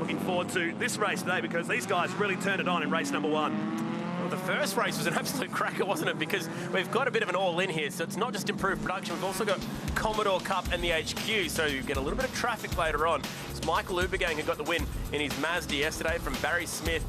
looking forward to this race today because these guys really turned it on in race number 1. Well, the first race was an absolute cracker, wasn't it? Because we've got a bit of an all-in here, so it's not just improved production, we've also got Commodore Cup and the HQ, so you get a little bit of traffic later on. It's Michael Ubergang who got the win in his Mazda yesterday from Barry Smith.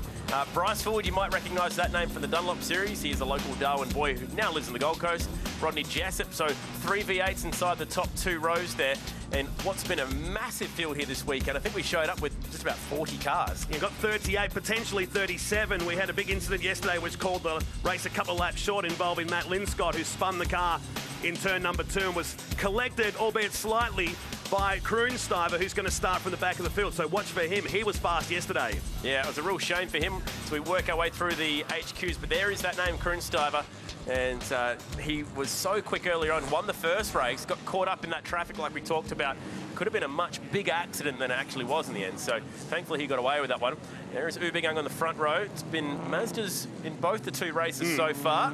Bryce Forward, you might recognise that name from the Dunlop Series. He is a local Darwin boy who now lives on the Gold Coast. Rodney Jessup, so 3 V8s inside the top 2 rows there. And what's been a massive field here this week, and I think we showed up with just about 40 cars. You've got 38, potentially 37. We had a big incident yesterday which called the race a couple of laps short, involving Matt Linscott, who spun the car in turn number 2 and was collected, albeit slightly, by Kroonstuyver, who's going to start from the back of the field. So watch for him. He was fast yesterday. Yeah, it was a real shame for him. So we work our way through the HQs, but there is that name, Kroonstuyver. And he was so quick earlier on, won the first race, got caught up in that traffic like we talked about. Could have been a much bigger accident than it actually was in the end. So thankfully he got away with that one. There is Ubergang on the front row. It's been Mazdas in both the 2 races so far.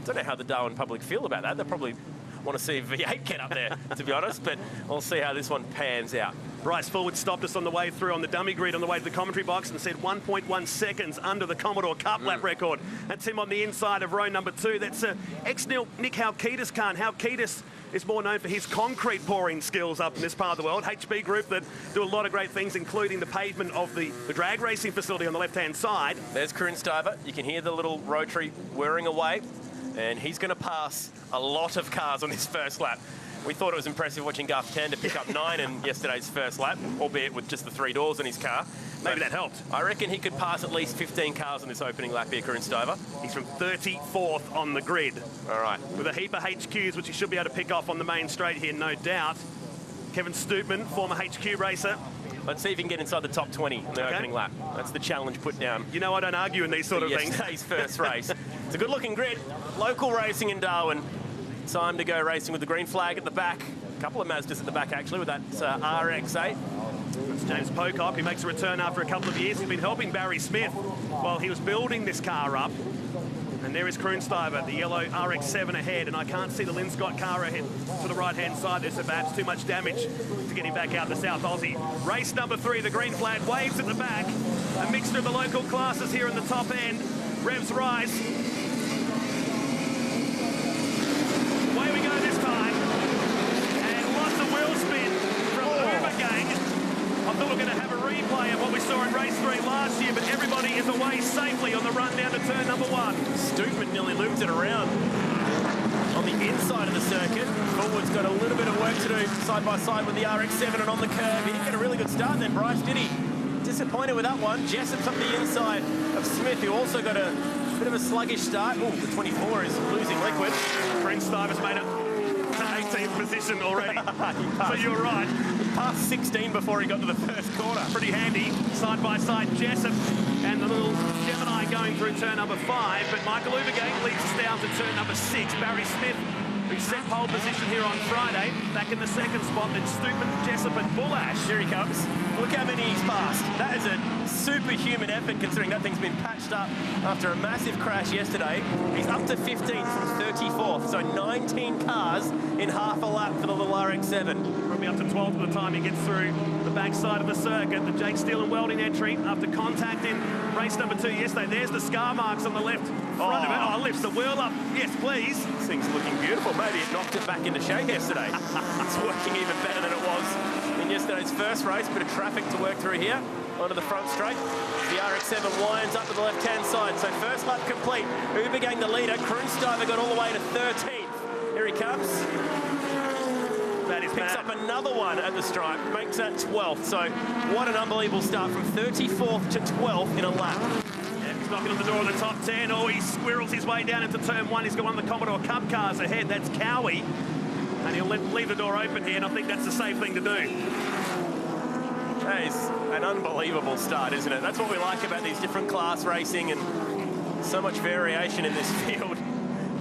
Don't know how the Darwin public feel about that. They probably want to see a V8 get up there, to be honest, but we'll see how this one pans out. Bryce Forward stopped us on the way through on the dummy grid on the way to the commentary box and said 1.1 seconds under the Commodore Cup lap record. That's him on the inside of row number 2. That's ex-Nick Halkitis car. Halkitis is more known for his concrete pouring skills up in this part of the world. HB Group that do a lot of great things, including the pavement of the drag racing facility on the left-hand side. There's Kroonstuyver. You can hear the little rotary whirring away, and he's going to pass a lot of cars on this first lap. We thought it was impressive watching Garth Tander pick up 9 in yesterday's first lap, albeit with just the 3 doors in his car. Maybe that helped. I reckon he could pass at least 15 cars on this opening lap here, Kroonstuyver. He's from 34th on the grid. All right. With a heap of HQs, which he should be able to pick off on the main straight here, no doubt. Kevin Stoopman, former HQ racer. Let's see if he can get inside the top 20 in the opening lap. That's the challenge put down. You know I don't argue in these sort of things. Yesterday's first race. It's a good-looking grid. Local racing in Darwin. Time to go racing with the green flag at the back. A couple of Mazdas at the back, actually, with that RX-8. It's James Pocock, who makes a return after a couple of years. He's been helping Barry Smith while he was building this car up. And there is Kroonstuyver, the yellow RX-7 ahead, and I can't see the Linscott car ahead to the right-hand side. There's perhaps too much damage to get him back out the South Aussie. Race number 3, the green flag waves at the back. A mixture of the local classes here in the top end. Revs rise. Away we go this time. And lots of wheel spin from Ubergang. I thought we were going to have a replay of what we saw in race 3 last year, but everybody is away safely on the run down to turn number 1. Stoopman nearly looped it around on the inside of the circuit. Forward's got a little bit of work to do side by side with the RX-7 and on the curve. He didn't get a really good start then, Bryce, did he? Disappointed with that one. Jessup's up the inside of Smith, who also got a bit of a sluggish start. Oh, the 24 is losing liquid. Kroonstuyver's made it to 18th position already. So you're right. He passed 16 before he got to the first corner. Pretty handy. Side by side, Jessup and the little Gemini going through turn number 5. But Michael Ubergang leads us down to turn number 6. Barry Smith, who set pole position here on Friday, back in the second spot. Then Stoopman, Jessup and Bullash. Here he comes. Look how many he's passed. That is a superhuman effort considering that thing's been patched up after a massive crash yesterday. He's up to 15th from 34th, so 19 cars in half a lap for the little RX-7. Probably up to 12th by the time he gets through the backside of the circuit. The Jake Steel and Welding entry after contact in race number 2 yesterday. There's the scar marks on the left front of it. Oh, lifts the wheel up. Yes, please. This thing's looking beautiful. Maybe it knocked it back into shape yesterday. It's working even better than it was in yesterday's first race. Bit of traffic to work through here onto the front straight. The RX-7 winds up to the left-hand side. So first lap complete. Ubergang the leader. Kroonstuyver got all the way to 13th. Here he comes. That is Picks up another one at the stripe. Makes that 12th. So what an unbelievable start from 34th to 12th in a lap. Yeah, he's knocking on the door of the top 10. Oh, he squirrels his way down into turn 1. He's got one of the Commodore Cup cars ahead. That's Cowie. And he'll leave the door open here, and I think that's the safe thing to do. That is an unbelievable start, isn't it? That's what we like about these different class racing and so much variation in this field.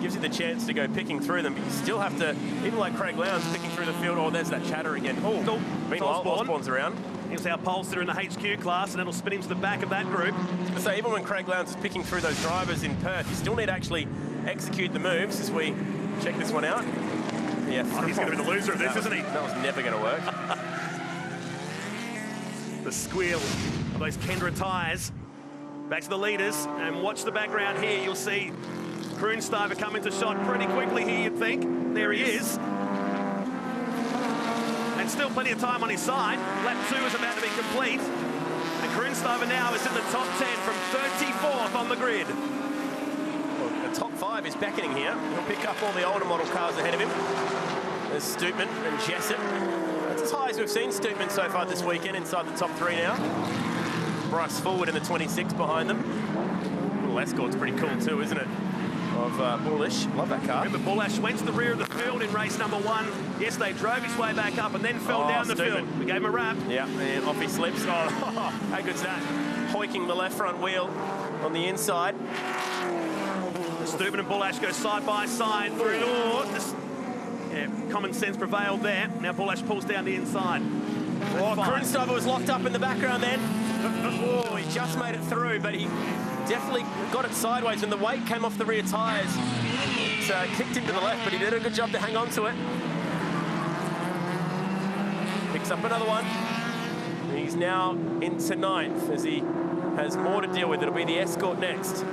Gives you the chance to go picking through them, but you still have to, even like Craig Lowndes picking through the field. Oh, there's that chatter again. Oh, meanwhile, Osborne's around. Here's our Polster in the HQ class, and it'll spin him to the back of that group. So even when Craig Lowndes is picking through those drivers in Perth, you still need to actually execute the moves as we check this one out. Yeah, he's going to be the loser of this, isn't he? That was never going to work. the squeal of those Kendra tyres. Back to the leaders, and watch the background here. You'll see Kroonstijver come into shot pretty quickly here, you'd think. There he is. And still plenty of time on his side. Lap 2 is about to be complete. And Kroonstijver now is in the top 10 from 34th on the grid. Well, the top 5 is beckoning here. He'll pick up all the older model cars ahead of him. There's Stootman and Jessup. That's as high as we've seen Stootman so far this weekend, inside the top 3 now. Bryce Forward in the 26 behind them. Little Escort's pretty cool too, isn't it? Of Bullish. Love that car. Remember, Bullish went to the rear of the field in race number 1. Yesterday, drove his way back up and then fell down the field. We gave him a wrap. Yeah, and off he slips. Oh, how good's that? Hoiking the left front wheel on the inside. Stootman and Bullish go side by side through. Common sense prevailed there. Now Bullish pulls down the inside. Oh, Kroonstijver was locked up in the background then. Oh, he just made it through, but he definitely got it sideways when the weight came off the rear tyres. It kicked him to the left, but he did a good job to hang on to it. Picks up another one. He's now into 9th as he has more to deal with. It'll be the Escort next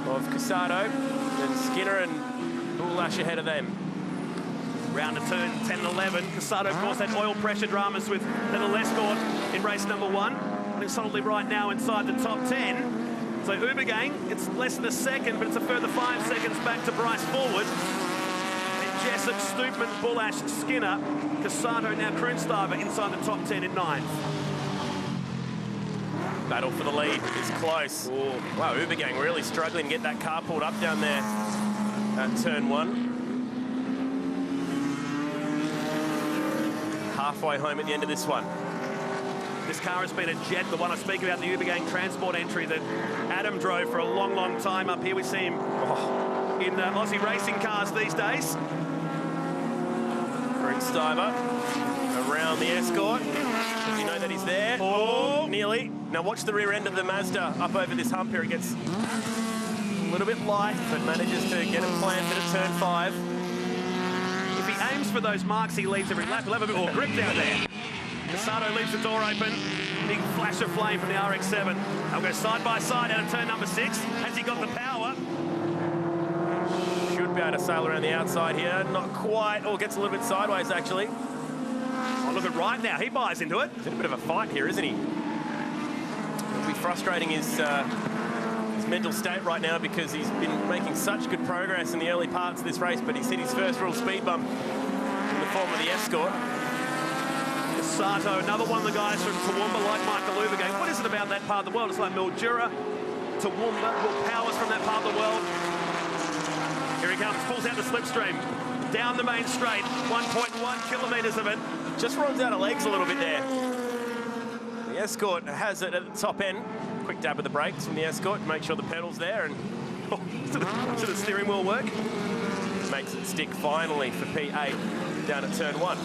of Casado and Skinner and Bullish ahead of them. Round to turn 10 and 11. Casado, of course, had oil pressure dramas with Little Escort in race number 1. And it's solidly right now inside the top 10. So Ubergang, it's less than a second, but it's a further 5 seconds back to Bryce Forward. And Jessup, Stootman, Bullish, Skinner, Casado, now Kroonstijver inside the top 10 in 9th. Battle for the lead is close. Ooh. Wow, Ubergang really struggling to get that car pulled up down there at turn 1. Halfway home at the end of this one. This car has been a jet, the one I speak about, the Ubergang Transport entry that Adam drove for a long, long time. Up here we see him in Aussie racing cars these days. Kroonstijver around the Escort. Does he know that he's there? Oh, nearly. Now watch the rear end of the Mazda up over this hump here. It gets a little bit light, but manages to get it planted at turn 5. If he aims for those marks, he leaves every lap. He'll have a bit more grip down there. Casado leaves the door open. Big flash of flame from the RX-7. They'll go side by side out of turn number 6. Has he got the power? Should be able to sail around the outside here. Not quite. Oh, gets a little bit sideways, actually. Oh, look at right now. He buys into it. He's in a bit of a fight here, isn't he? It'll be frustrating his mental state right now because he's been making such good progress in the early parts of this race, but he's hit his first real speed bump in the form of the Escort. Sato, another one of the guys from Toowoomba, like Michael Ubergang. What is it about that part of the world? It's like Mildura, Toowoomba, Will Powers from that part of the world. Here he comes, pulls out the slipstream, down the main straight, 1.1 kilometres of it. Just runs out of legs a little bit there. The Escort has it at the top end. Quick dab of the brakes from the Escort to make sure the pedal's there, and to the steering wheel work. Makes it stick finally for P8 down at turn 1.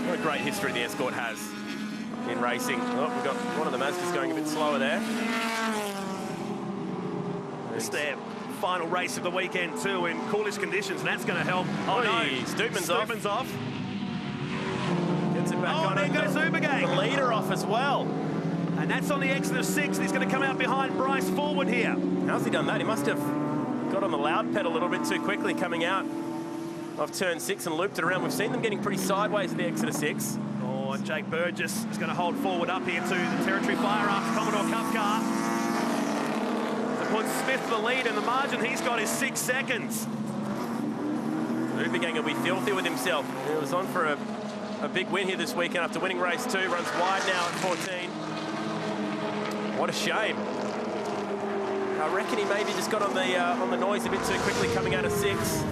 What a great history the Escort has in racing. Oh, we've got one of the Mazdas going a bit slower there. It's their final race of the weekend too in coolish conditions, and that's going to help. Oh no, Stootman's off. Gets it back on. There goes Ubergang. The leader off as well. And that's on the exit of 6. He's going to come out behind Bryce Forward here. How's he done that? He must have got on the loud pedal a little bit too quickly coming out of turn 6 and looped it around. We've seen them getting pretty sideways at the exit of 6. Oh, and Jake Burgess is going to hold forward up here to the Territory Firearms Commodore Cup car. To put Smith the lead, and the margin he's got is 6 seconds. Ubergang will be filthy with himself. He was on for a big win here this weekend after winning race 2. Runs wide now at 14. What a shame. I reckon he maybe just got on the noise a bit too quickly coming out of 6.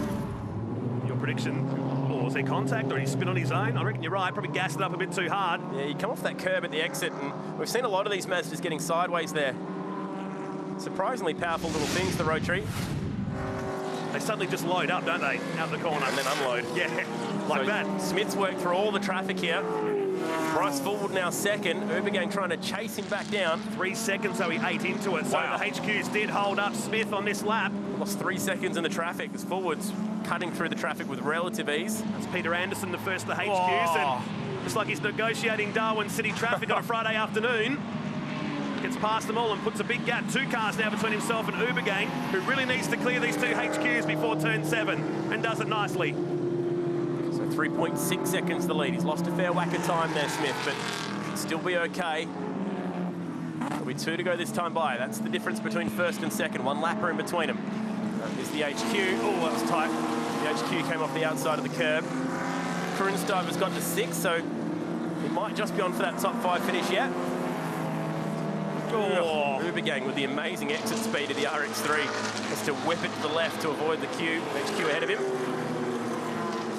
Prediction, or was there contact, or did he spin on his own? I reckon you're right, probably gassed it up a bit too hard. Yeah, you come off that curb at the exit, and we've seen a lot of these Mazdas getting sideways there. Surprisingly powerful little things, the Rotary. They suddenly just load up, don't they, out the corner? And then unload. Yeah, like so that. Smith's worked through all the traffic here. Bryce Forward now second. Ubergang trying to chase him back down. 3 seconds, though, he ate into it. Wow. So the HQs did hold up Smith on this lap. Lost 3 seconds in the traffic as Forward's cutting through the traffic with relative ease. That's Peter Anderson, the first of the HQs. Oh. And Just like he's negotiating Darwin City traffic on a Friday afternoon. Gets past them all and puts a big gap. 2 cars now between himself and Ubergang, who really needs to clear these 2 HQs before turn 7, and does it nicely. So 3.6 seconds the lead. He's lost a fair whack of time there, Smith, but still be okay. There'll be 2 to go this time by. That's the difference between first and second. 1 lapper in between them. Here's the HQ. Oh, that was tight. The HQ came off the outside of the curb. Kroonstuyver's got to 6, so he might just be on for that top 5 finish yet. Oh, Ubergang with the amazing exit speed of the RX3 has to whip it to the left to avoid the HQ ahead of him.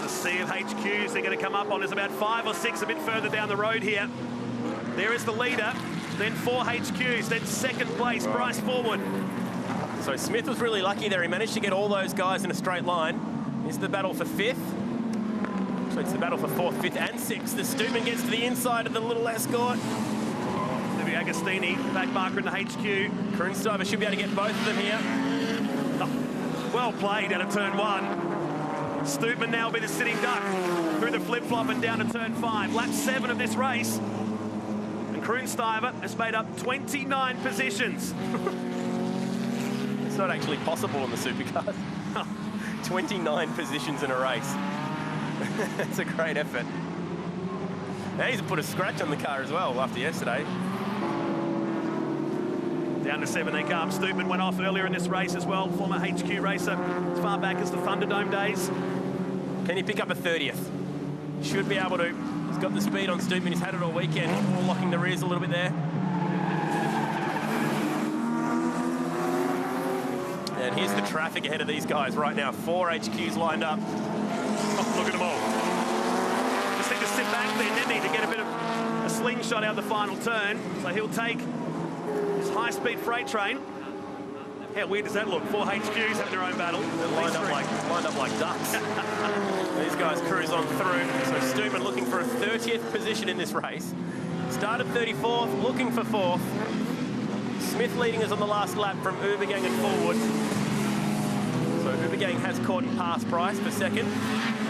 The sea of HQs they're going to come up on. There's about 5 or 6 a bit further down the road here. There is the leader, then 4 HQs, then second place, Bryce Forward. So Smith was really lucky there. He managed to get all those guys in a straight line. Here's the battle for 5th. So it's the battle for 4th, 5th and 6th. The Stoopman gets to the inside of the little escort. Agostini, back marker in the HQ. Kroonstuyver should be able to get both of them here. Oh, well played out of turn 1. Stoopman now will be the sitting duck through the flip-flop and down to turn 5. Lap 7 of this race. And Kroonstuyver has made up 29 positions. It's not actually possible in the supercars. 29 positions in a race. It's a great effort. Now he's put a scratch on the car as well after yesterday. Down to 7 they come. Stoopman went off earlier in this race as well. Former HQ racer as far back as the Thunderdome days. Can he pick up a 30th? Should be able to. He's got the speed on Stoopman. He's had it all weekend. Locking the rears a little bit there. And here's the traffic ahead of these guys right now. 4 HQs lined up. Oh, look at them all. Just need to sit back there, didn't he, to get a bit of a slingshot out of the final turn. So he'll take his high-speed freight train. How weird does that look? 4 HQs having their own battle. Lined up like ducks. These guys cruise on through. So Stoopman looking for a 30th position in this race. Started 34th, looking for 4th. Smith leading us on the last lap from Ubergang and Forward. So Ubergang has caught and passed Bryce for 2nd.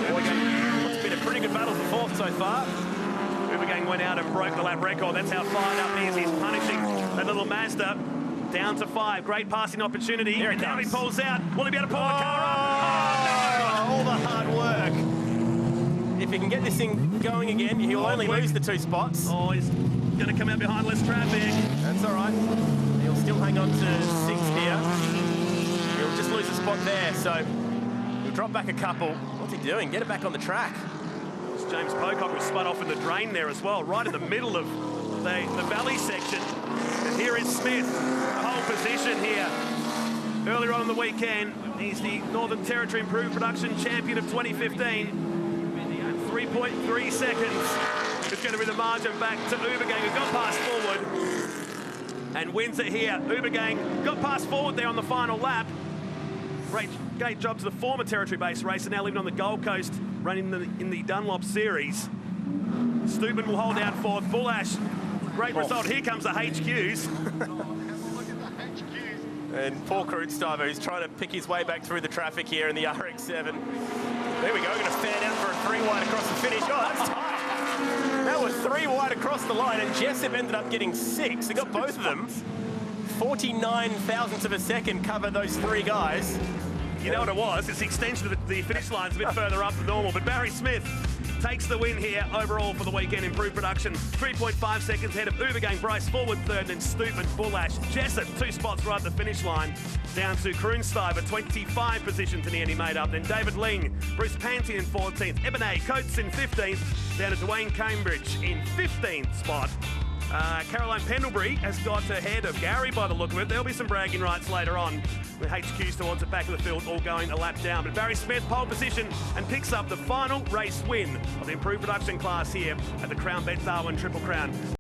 It's been a pretty good battle for 4th so far. Ubergang went out and broke the lap record. That's how fired up he is. He's punishing that little Mazda. Down to 5. Great passing opportunity. Here it now comes. he pulls out. Will he be able to pull the car up? Oh, all the hard work. If he can get this thing going again, he'll only lose the 2 spots. Oh, he's going to come out behind less traffic. That's all right. He'll still hang on to 6th here. He'll just lose a spot there, so he'll drop back a couple. What's he doing? Get it back on the track. James Pocock was spun off in the drain there as well, right in the middle of the valley section. And here is Smith, pole position here. Earlier on in the weekend, he's the Northern Territory Improved Production Champion of 2015. 3.3 seconds is going to be the margin back to Ubergang, who got past Forward and wins it here. Ubergang got past Forward there on the final lap. Great job to the former territory-based racer, now living on the Gold Coast, running in the Dunlop Series. Stoopman will hold out 4th. Bullash, great result. Here comes the HQs. And poor Kroonstuyver, who's trying to pick his way back through the traffic here in the RX-7. There we go, going to stand out for a 3 wide across the finish. Oh, that's tight. That was 3 wide across the line, and Jessup ended up getting 6. They got both of them. 49 thousandths of a second covered those 3 guys. You know what it was? It's the extension of the finish line's a bit further up than normal, but Barry Smith takes the win here overall for the weekend. Improved production, 3.5 seconds ahead of Ubergang. Bryce Forward 3rd, and Stoopman, Bullash, Jessup 2 spots right at the finish line. Down to Kroonstuyver, 25 positions in the end he made up. Then David Ling, Bruce Panty in 14th, Ebony Coates in 15th, down to Dwayne Cambridge in 15th spot. Caroline Pendlebury has got ahead of Gary by the look of it. There'll be some bragging rights later on with HQs towards the back of the field all going a lap down. But Barry Smith pole position and picks up the final race win of the improved production class here at the Crown Bet Darwin Triple Crown.